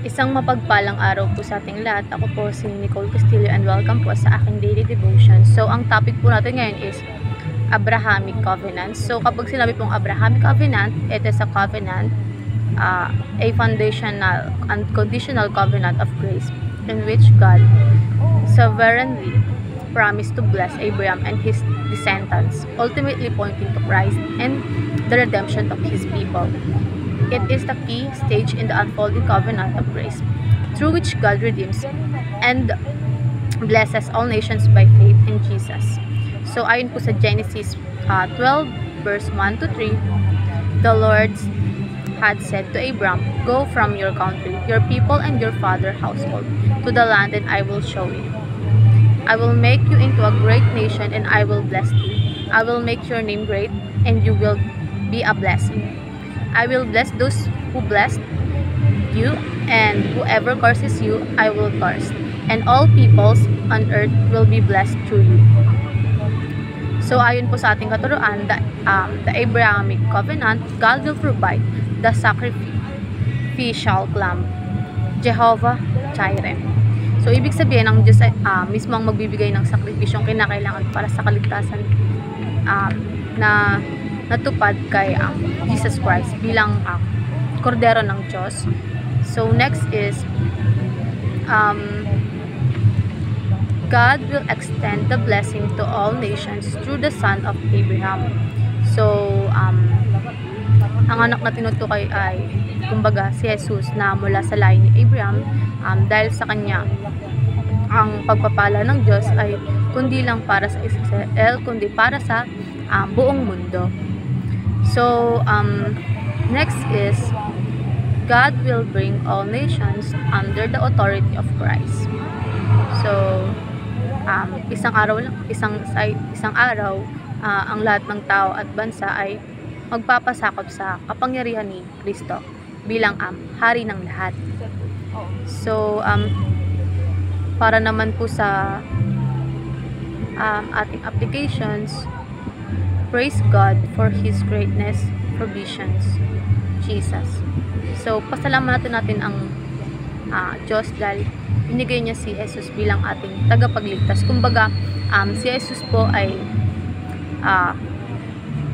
Isang mapagpalang araw po sa ating lahat. Ako po si Nicole Castillo and welcome po sa aking daily devotion. So, ang topic po natin ngayon is Abrahamic Covenant. So, kapag sinabi pong Abrahamic Covenant, it is a covenant, a foundational, unconditional covenant of grace in which God sovereignly promised to bless Abraham and his descendants, ultimately pointing to Christ and the redemption of his people. It is the key stage in the unfolding covenant of grace, through which God redeems and blesses all nations by faith in Jesus. So, ayon po sa Genesis 12, verse 1 to 3, the Lord had said to Abram, "Go from your country, your people, and your father's household, to the land that I will show you. I will make you into a great nation, and I will bless you. I will make your name great, and you will be a blessing. I will bless those who bless you, and whoever curses you, I will curse. And all peoples on earth will be blessed through you." So, ayon po sa ating katuruan, the Abrahamic Covenant, God will provide the sacrificial lamb, Jehovah Jireh. So, ibig sabihin, ang Diyos ay mismo ang magbibigay ng sakripisyong kinakailangan para sa kaligtasan na natupad kay Jesus Christ bilang kordero ng Diyos. So, next is God will extend the blessing to all nations through the son of Abraham. So, ang anak na tinutukoy ay kumbaga si Jesus na mula sa lahi ni Abraham, dahil sa kanya ang pagpapala ng Diyos ay kundi lang para sa Israel, kundi para sa buong mundo. So, next is God will bring all nations under the authority of Christ. So, isang araw, ang lahat ng tao at bansa ay magpapasakop sa kapangyarihan ni Kristo bilang hari ng lahat. So, para naman po sa ating applications, praise God for His greatness, provisions, Jesus. So, pasalamatan natin ang Diyos dahil binigay niya si Jesus bilang ating tagapagligtas. Kumbaga, si Jesus po ay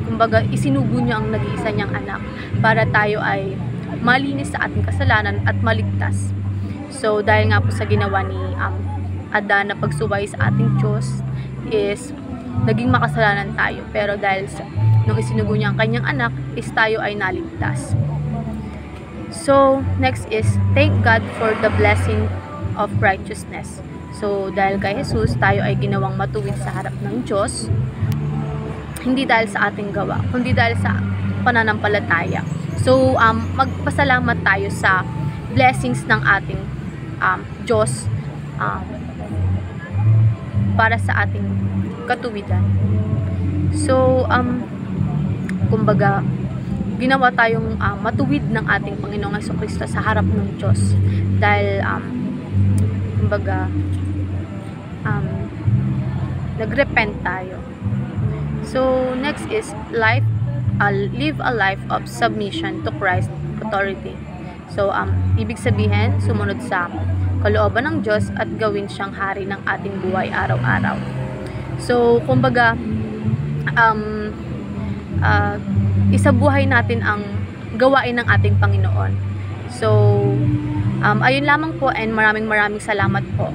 kumbaga, isinugo niya ang nag-iisa niyang anak para tayo ay malinis sa ating kasalanan at maligtas. So, dahil nga po sa ginawa ni Adan na pagsuway sa ating Diyos is naging makasalanan tayo, pero dahil nung isinugo niya ang kanyang anak is tayo ay naligtas. So, next is thank God for the blessing of righteousness. So, dahil kay Jesus tayo ay ginawang matuwid sa harap ng Diyos, hindi dahil sa ating gawa, kundi dahil sa pananampalataya. So, magpasalamat tayo sa blessings ng ating Diyos para sa ating katuwidan. So, kumbaga, ginawa tayong matuwid ng ating Panginoong Jesucristo sa harap ng Diyos dahil kumbaga nagrepent tayo. So, next is live a life of submission to Christ's authority. So, ibig sabihin, sumunod sa kalooban ng Diyos at gawin siyang hari ng ating buhay araw-araw. So, kumbaga, isabuhay natin ang gawain ng ating Panginoon. So, ayun lamang po and maraming salamat po.